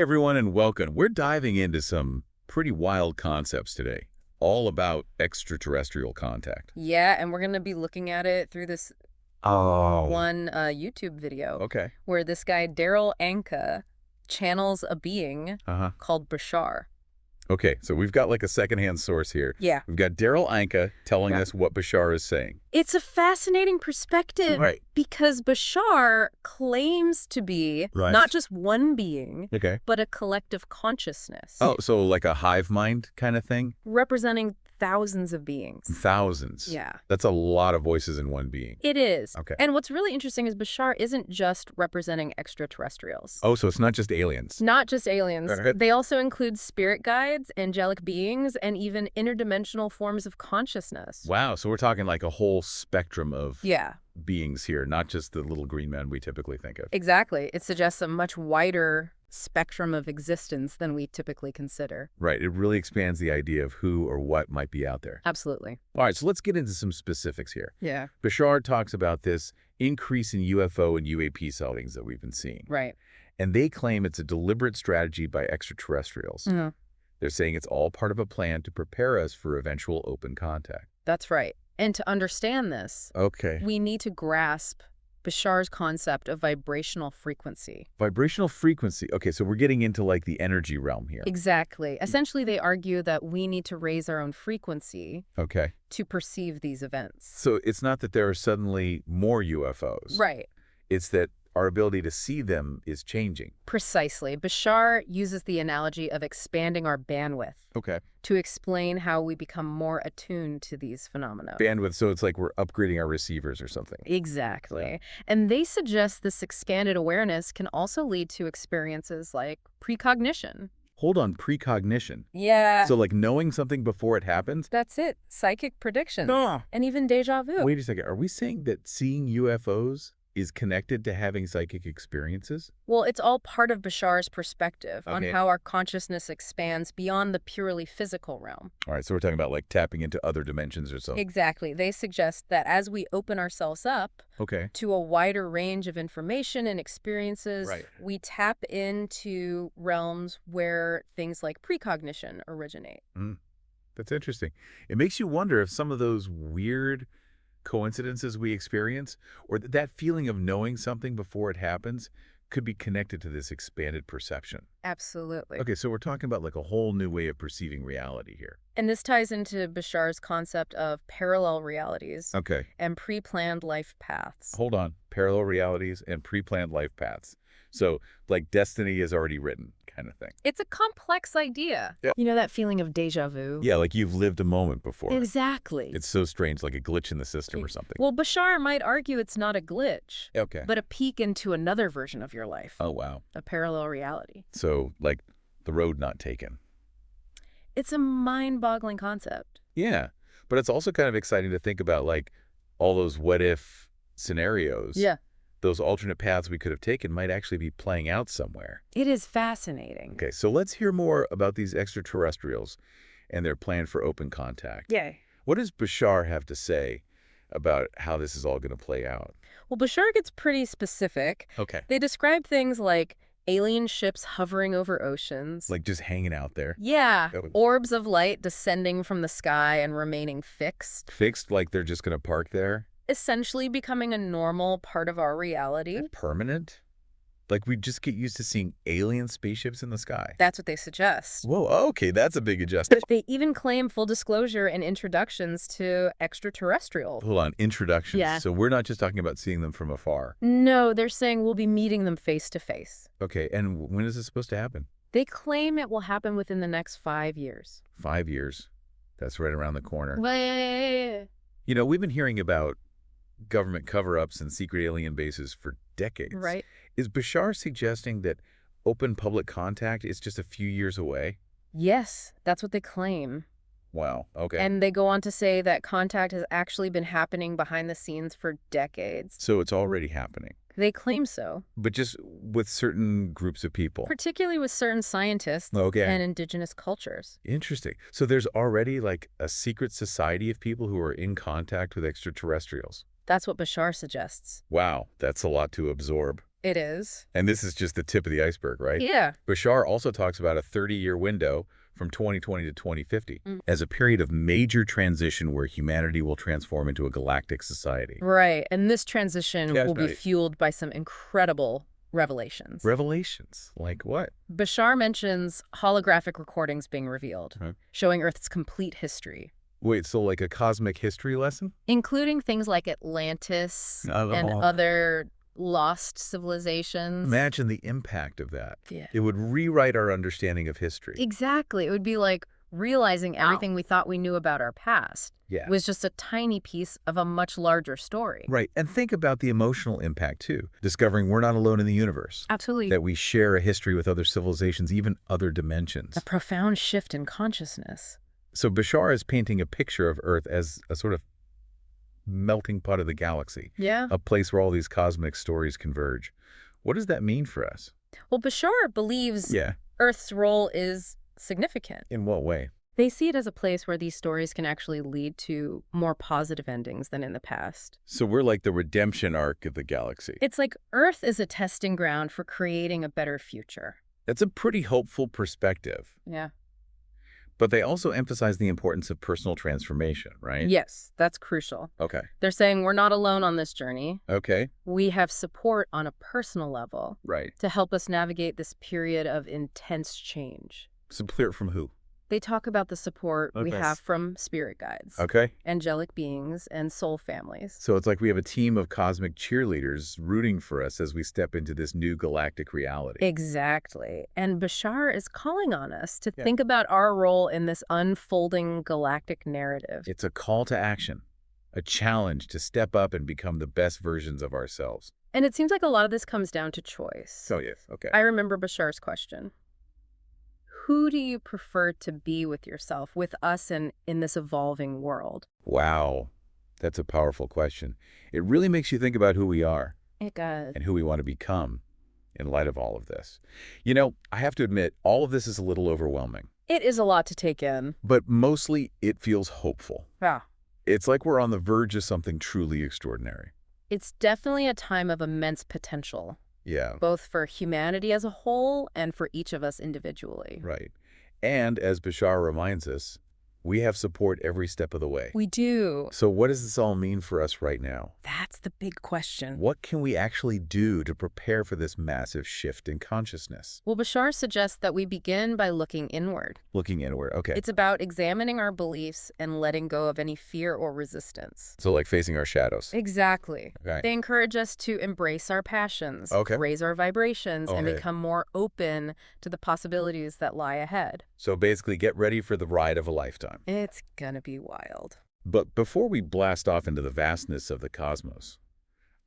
everyone, and welcome. We're diving into some pretty wild concepts today, all about extraterrestrial contact. Yeah, and we're going to be looking at it through this one YouTube video Okay. where this guy, Daryl Anka, channels a being called Bashar. Okay, so we've got like a secondhand source here. Yeah. We've got Daryl Anka telling us what Bashar is saying. It's a fascinating perspective because Bashar claims to be not just one being, but a collective consciousness. Oh, so like a hive mind kind of thing? Representing thousands of beings. Thousands? Yeah. That's a lot of voices in one being. It is. Okay. And what's really interesting is Bashar isn't just representing extraterrestrials. Oh, so it's not just aliens? Not just aliens. They also include spirit guides, angelic beings, and even interdimensional forms of consciousness. Wow, so we're talking like a whole spectrum of beings here, not just the little green men we typically think of. Exactly. It suggests a much wider spectrum of existence than we typically consider. Right. It really expands the idea of who or what might be out there. Absolutely. All right, so let's get into some specifics here. Yeah. Bashar talks about this increase in UFO and UAP sightings that we've been seeing. Right. And they claim it's a deliberate strategy by extraterrestrials. They're saying it's all part of a plan to prepare us for eventual open contact. That's right. And to understand this, we need to grasp Bashar's concept of vibrational frequency. Vibrational frequency. Okay, so we're getting into like the energy realm here. Exactly. Essentially, they argue that we need to raise our own frequency to perceive these events. So it's not that there are suddenly more UFOs. Right. It's that our ability to see them is changing. Precisely. Bashar uses the analogy of expanding our bandwidth to explain how we become more attuned to these phenomena. Bandwidth, so it's like we're upgrading our receivers or something. Exactly. Yeah. And they suggest this expanded awareness can also lead to experiences like precognition. Hold on, precognition? Yeah. So like knowing something before it happens? That's it. Psychic prediction. And even deja vu. Wait a second. Are we saying that seeing UFOs is connected to having psychic experiences? Well, it's all part of Bashar's perspective on how our consciousness expands beyond the purely physical realm. All right, so we're talking about like tapping into other dimensions or something. Exactly. They suggest that as we open ourselves up to a wider range of information and experiences, we tap into realms where things like precognition originate. That's interesting. It makes you wonder if some of those weird coincidences we experience, or that feeling of knowing something before it happens, could be connected to this expanded perception. Absolutely. Okay, so we're talking about like a whole new way of perceiving reality here. And this ties into Bashar's concept of parallel realities and pre-planned life paths. Hold on. Parallel realities and pre-planned life paths. So like destiny is already written kind of thing. It's a complex idea. You know that feeling of deja vu? Yeah, like you've lived a moment before. Exactly. It's so strange, like a glitch in the system or something. Well, Bashar might argue it's not a glitch, but a peek into another version of your life. Oh, wow. A parallel reality. So, like, the road not taken. It's a mind-boggling concept. Yeah, but it's also kind of exciting to think about, like, all those what-if scenarios. Yeah. Those alternate paths we could have taken might actually be playing out somewhere. It is fascinating. Okay, so let's hear more about these extraterrestrials and their plan for open contact. Yay. What does Bashar have to say about how this is all going to play out? Well, Bashar gets pretty specific. They describe things like alien ships hovering over oceans. Like just hanging out there? Yeah. Orbs of light descending from the sky and remaining fixed. Fixed, like they're just going to park there? Essentially becoming a normal part of our reality. Permanent? Like we just get used to seeing alien spaceships in the sky? That's what they suggest. Whoa, okay, that's a big adjustment. They even claim full disclosure and introductions to extraterrestrials. Hold on, introductions? Yeah. So we're not just talking about seeing them from afar? No, they're saying we'll be meeting them face to face. Okay, and when is this supposed to happen? They claim it will happen within the next 5 years. 5 years? That's right around the corner. Well, you know, we've been hearing about government cover-ups and secret alien bases for decades. Right. Is Bashar suggesting that open public contact is just a few years away? Yes, that's what they claim. Wow, okay. And they go on to say that contact has actually been happening behind the scenes for decades. So it's already happening? They claim so. But just with certain groups of people? Particularly with certain scientists and indigenous cultures. Interesting. So there's already like a secret society of people who are in contact with extraterrestrials? That's what Bashar suggests. Wow, that's a lot to absorb. It is. And this is just the tip of the iceberg, right? Yeah. Bashar also talks about a 30-year window from 2020 to 2050 as a period of major transition where humanity will transform into a galactic society. Right. And this transition will be Fascinating. fueled by some incredible revelations. Revelations? Like what? Bashar mentions holographic recordings being revealed, showing Earth's complete history, Wait, so like a cosmic history lesson? including things like Atlantis and Oh, other lost civilizations. imagine the impact of that. Yeah. It would rewrite our understanding of history. Exactly. It would be like realizing everything we thought we knew about our past Yeah. was just a tiny piece of a much larger story. Right. And think about the emotional impact, too. Discovering we're not alone in the universe. Absolutely. That we share a history with other civilizations, even other dimensions. A profound shift in consciousness. So Bashar is painting a picture of Earth as a sort of melting pot of the galaxy. Yeah. A place where all these cosmic stories converge. What does that mean for us? Well, Bashar believes Yeah. Earth's role is significant. In what way? They see it as a place where these stories can actually lead to more positive endings than in the past. So we're like the redemption arc of the galaxy. It's like Earth is a testing ground for creating a better future. That's a pretty hopeful perspective. Yeah. But they also emphasize the importance of personal transformation, right? Yes, that's crucial. Okay. They're saying we're not alone on this journey. Okay. We have support on a personal level Right. to help us navigate this period of intense change. Support from who? They talk about the support we Okay. have from spirit guides, Okay. angelic beings, and soul families. So it's like we have a team of cosmic cheerleaders rooting for us as we step into this new galactic reality. Exactly. And Bashar is calling on us to think about our role in this unfolding galactic narrative. It's a call to action, a challenge to step up and become the best versions of ourselves. And it seems like a lot of this comes down to choice. Oh, yes. Okay. I remember Bashar's question. Who do you prefer to be with yourself, with us, and in this evolving world? Wow. That's a powerful question. It really makes you think about who we are It does. and who we want to become in light of all of this. You know, I have to admit, all of this is a little overwhelming, It is a lot to take in. but mostly it feels hopeful. Yeah. It's like we're on the verge of something truly extraordinary. It's definitely a time of immense potential, Yeah, both for humanity as a whole and for each of us individually. right. And as Bashar reminds us, we have support every step of the way. We do. So what does this all mean for us right now? That's the big question. What can we actually do to prepare for this massive shift in consciousness? Well, Bashar suggests that we begin by looking inward. Looking inward, okay. It's about examining our beliefs and letting go of any fear or resistance. So like facing our shadows. Exactly. Okay. They encourage us to embrace our passions, Okay. raise our vibrations, and Okay. become more open to the possibilities that lie ahead. So basically get ready for the ride of a lifetime. It's gonna be wild. But before we blast off into the vastness of the cosmos,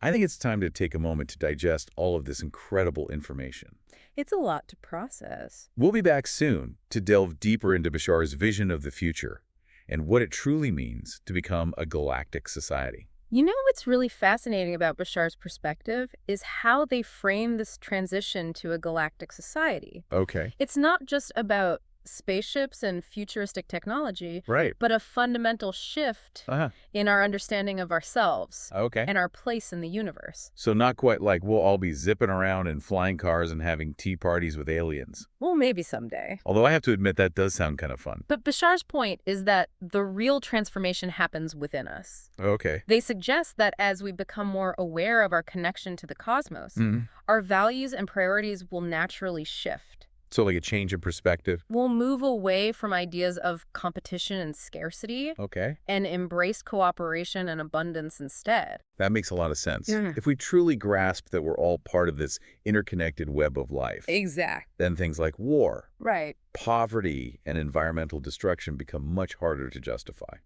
I think it's time to take a moment to digest all of this incredible information. It's a lot to process. We'll be back soon to delve deeper into Bashar's vision of the future and what it truly means to become a galactic society. You know what's really fascinating about Bashar's perspective is how they frame this transition to a galactic society. Okay. It's not just about spaceships and futuristic technology, Right. but a fundamental shift in our understanding of ourselves Okay. and our place in the universe. So not quite like we'll all be zipping around in flying cars and having tea parties with aliens. Well, maybe someday. Although I have to admit that does sound kind of fun. But Bashar's point is that the real transformation happens within us. Okay. They suggest that as we become more aware of our connection to the cosmos, our values and priorities will naturally shift. So like a change in perspective. We'll move away from ideas of competition and scarcity Okay. and embrace cooperation and abundance instead. That makes a lot of sense. Yeah. If we truly grasp that we're all part of this interconnected web of life, Exact. then things like war, Right. poverty, and environmental destruction become much harder to justify.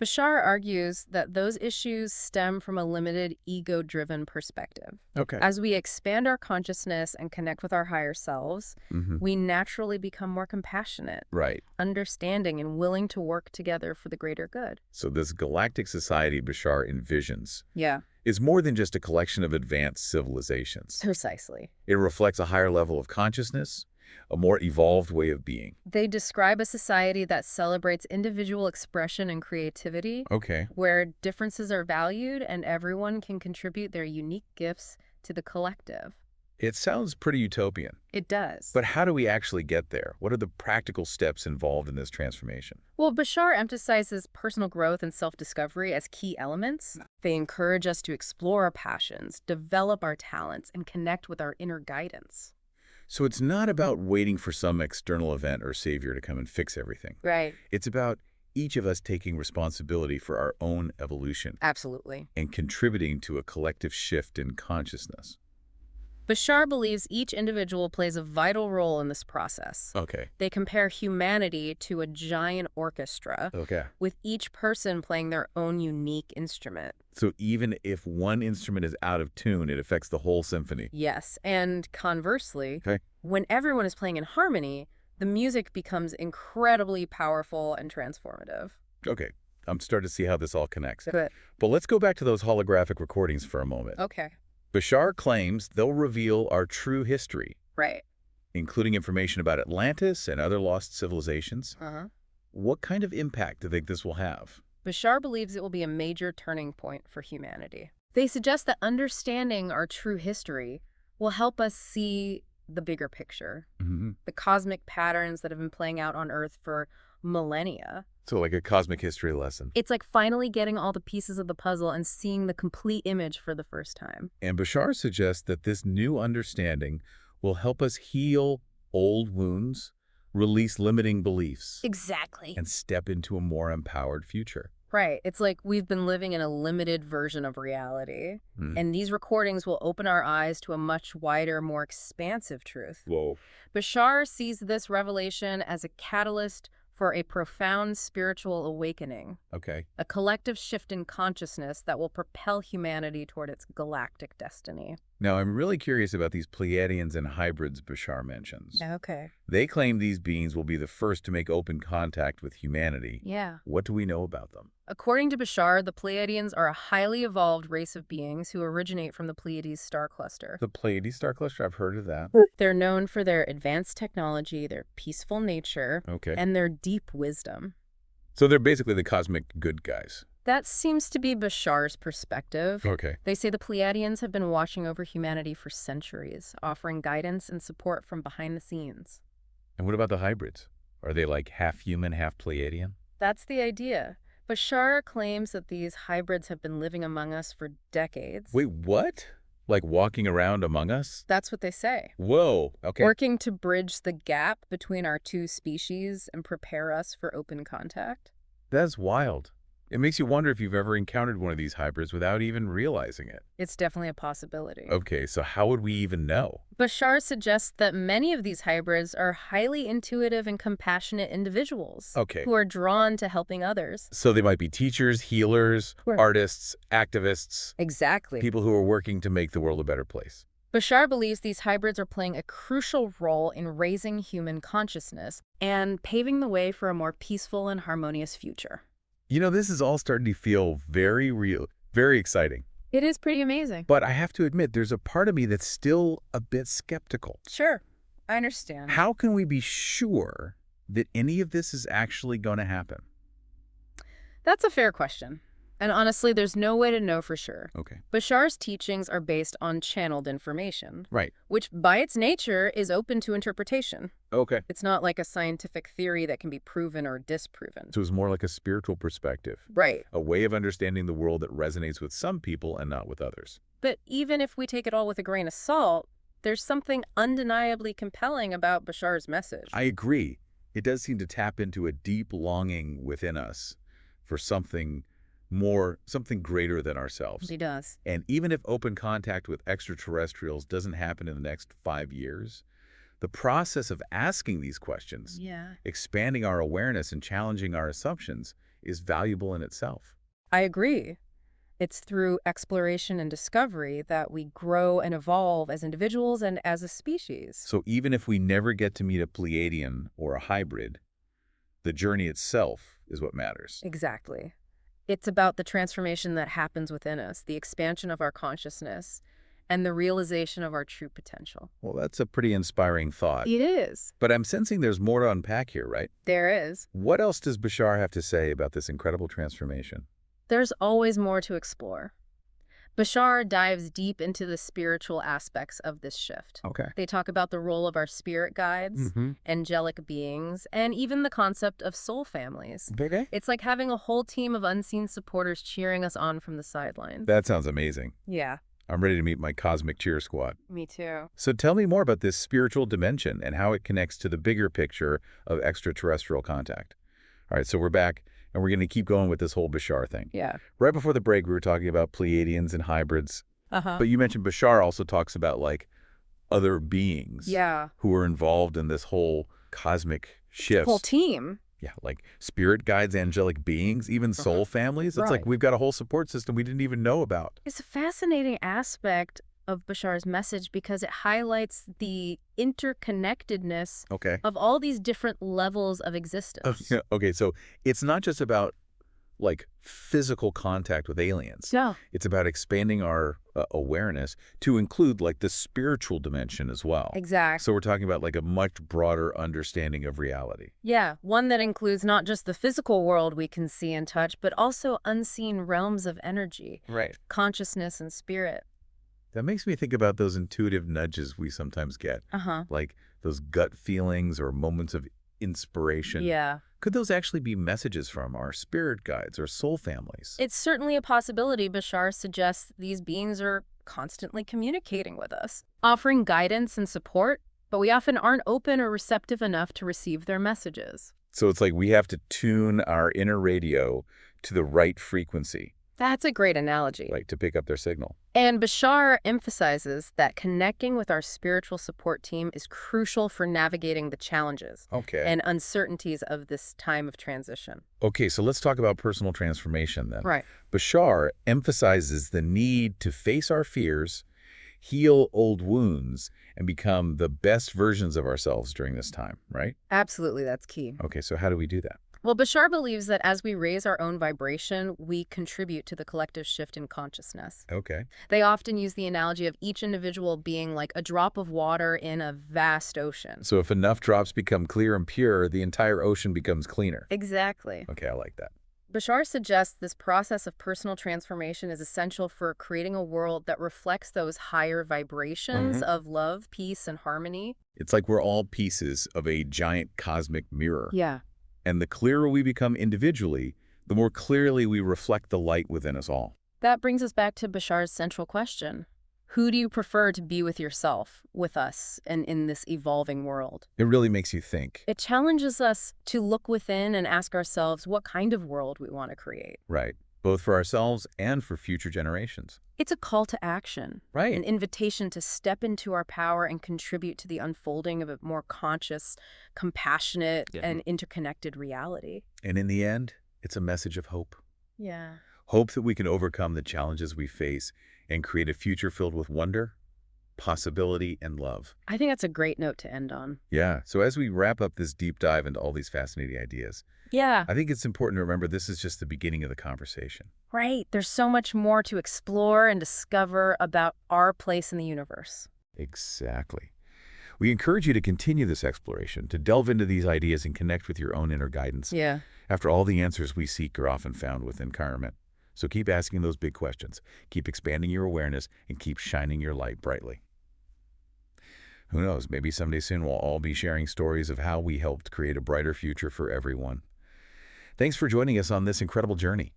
Bashar argues that those issues stem from a limited ego-driven perspective. Okay. As we expand our consciousness and connect with our higher selves, we naturally become more compassionate, Right. understanding, and willing to work together for the greater good. So this galactic society Bashar envisions Yeah, is more than just a collection of advanced civilizations. precisely. It reflects a higher level of consciousness, a more evolved way of being. They describe a society that celebrates individual expression and creativity, Okay. where differences are valued and everyone can contribute their unique gifts to the collective. It sounds pretty utopian. It does. But how do we actually get there? What are the practical steps involved in this transformation? Well, Bashar emphasizes personal growth and self-discovery as key elements. They encourage us to explore our passions, develop our talents, and connect with our inner guidance. So it's not about waiting for some external event or savior to come and fix everything. Right. It's about each of us taking responsibility for our own evolution Absolutely. and contributing to a collective shift in consciousness. Bashar believes each individual plays a vital role in this process. Okay. They compare humanity to a giant orchestra, Okay. with each person playing their own unique instrument. So even if one instrument is out of tune, it affects the whole symphony. Yes, and conversely, Okay. when everyone is playing in harmony, the music becomes incredibly powerful and transformative. Okay. I'm starting to see how this all connects. Good. But let's go back to those holographic recordings for a moment. Okay. Bashar claims they'll reveal our true history, Right. including information about Atlantis and other lost civilizations. Uh-huh. What kind of impact do you think this will have? Bashar believes it will be a major turning point for humanity. They suggest that understanding our true history will help us see the bigger picture, the cosmic patterns that have been playing out on Earth for millennia. So like a cosmic history lesson. It's like finally getting all the pieces of the puzzle and seeing the complete image for the first time. And Bashar suggests that this new understanding will help us heal old wounds, release limiting beliefs, Exactly. and step into a more empowered future. Right. It's like we've been living in a limited version of reality. And these recordings will open our eyes to a much wider, more expansive truth. Whoa. Bashar sees this revelation as a catalyst for a profound spiritual awakening, Okay. a collective shift in consciousness that will propel humanity toward its galactic destiny. Now, I'm really curious about these Pleiadians and hybrids Bashar mentions. Okay. They claim these beings will be the first to make open contact with humanity. Yeah. What do we know about them? According to Bashar, the Pleiadians are a highly evolved race of beings who originate from the Pleiades star cluster. The Pleiades star cluster, I've heard of that. They're known for their advanced technology, their peaceful nature, Okay. and their deep wisdom. So they're basically the cosmic good guys. That seems to be Bashar's perspective. Okay. They say the Pleiadians have been watching over humanity for centuries, offering guidance and support from behind the scenes. And what about the hybrids? Are they like half human, half Pleiadian? That's the idea. Bashar claims that these hybrids have been living among us for decades. Wait, what? Like walking around among us? That's what they say. Whoa. Okay. Working to bridge the gap between our two species and prepare us for open contact. That's wild. It makes you wonder if you've ever encountered one of these hybrids without even realizing it. It's definitely a possibility. Okay, so how would we even know? Bashar suggests that many of these hybrids are highly intuitive and compassionate individuals who are drawn to helping others. So they might be teachers, healers, artists, activists. Exactly. People who are working to make the world a better place. Bashar believes these hybrids are playing a crucial role in raising human consciousness and paving the way for a more peaceful and harmonious future. You know, this is all starting to feel very real, very exciting. It is pretty amazing. But I have to admit, there's a part of me that's still a bit skeptical. Sure, I understand. How can we be sure that any of this is actually going to happen? That's a fair question. And honestly, there's no way to know for sure. Okay. Bashar's teachings are based on channeled information. Right. Which, by its nature, is open to interpretation. Okay. It's not like a scientific theory that can be proven or disproven. So it's more like a spiritual perspective. Right. A way of understanding the world that resonates with some people and not with others. But even if we take it all with a grain of salt, there's something undeniably compelling about Bashar's message. I agree. It does seem to tap into a deep longing within us for something more, something greater than ourselves. He does. And even if open contact with extraterrestrials doesn't happen in the next 5 years, the process of asking these questions, expanding our awareness and challenging our assumptions is valuable in itself. I agree. It's through exploration and discovery that we grow and evolve as individuals and as a species. So even if we never get to meet a Pleiadian or a hybrid, the journey itself is what matters. Exactly. It's about the transformation that happens within us, the expansion of our consciousness, and the realization of our true potential. Well, that's a pretty inspiring thought. It is. But I'm sensing there's more to unpack here, right? There is. What else does Bashar have to say about this incredible transformation? There's always more to explore. Bashar dives deep into the spiritual aspects of this shift. Okay. They talk about the role of our spirit guides, angelic beings, and even the concept of soul families. Okay. It's like having a whole team of unseen supporters cheering us on from the sidelines. That sounds amazing. Yeah, I'm ready to meet my cosmic cheer squad. me too. So tell me more about this spiritual dimension and how it connects to the bigger picture of extraterrestrial contact. All right, so we're back, and we're going to keep going with this whole Bashar thing. Yeah. Right before the break, we were talking about Pleiadians and hybrids. But you mentioned Bashar also talks about, like, other beings who are involved in this whole cosmic shift. Whole team. Yeah, like spirit guides, angelic beings, even soul families. It's like we've got a whole support system we didn't even know about. It's a fascinating aspect of Bashar's message because it highlights the interconnectedness of all these different levels of existence. Okay, so it's not just about, like, physical contact with aliens. No. It's about expanding our awareness to include, like, the spiritual dimension as well. Exactly. So we're talking about, like, a much broader understanding of reality. Yeah, one that includes not just the physical world we can see and touch, but also unseen realms of energy, consciousness, and spirit. That makes me think about those intuitive nudges we sometimes get, like those gut feelings or moments of inspiration. Yeah. Could those actually be messages from our spirit guides or soul families? It's certainly a possibility. Bashar suggests these beings are constantly communicating with us, offering guidance and support, but we often aren't open or receptive enough to receive their messages. So it's like we have to tune our inner radio to the right frequency. That's a great analogy. Right, to pick up their signal. And Bashar emphasizes that connecting with our spiritual support team is crucial for navigating the challenges and uncertainties of this time of transition. Okay, so let's talk about personal transformation then. Right. Bashar emphasizes the need to face our fears, heal old wounds, and become the best versions of ourselves during this time, right? Absolutely, that's key. Okay, so how do we do that? Well, Bashar believes that as we raise our own vibration, we contribute to the collective shift in consciousness. Okay. They often use the analogy of each individual being like a drop of water in a vast ocean. So if enough drops become clear and pure, the entire ocean becomes cleaner. Exactly. Okay, I like that. Bashar suggests this process of personal transformation is essential for creating a world that reflects those higher vibrations of love, peace, and harmony. It's like we're all pieces of a giant cosmic mirror. Yeah. And the clearer we become individually, the more clearly we reflect the light within us all. That brings us back to Bashar's central question. Who do you prefer to be with yourself, with us, and in this evolving world? It really makes you think. It challenges us to look within and ask ourselves what kind of world we want to create. Right. Both for ourselves and for future generations. It's a call to action. Right. An invitation to step into our power and contribute to the unfolding of a more conscious, compassionate, and interconnected reality. And in the end, it's a message of hope. Yeah. Hope that we can overcome the challenges we face and create a future filled with wonder, possibility, and love. I think that's a great note to end on. Yeah. So as we wrap up this deep dive into all these fascinating ideas, I think it's important to remember this is just the beginning of the conversation. Right. There's so much more to explore and discover about our place in the universe. Exactly. We encourage you to continue this exploration, to delve into these ideas and connect with your own inner guidance. Yeah. After all, the answers we seek are often found within Environment. So keep asking those big questions, keep expanding your awareness, and keep shining your light brightly. Who knows, maybe someday soon we'll all be sharing stories of how we helped create a brighter future for everyone. Thanks for joining us on this incredible journey.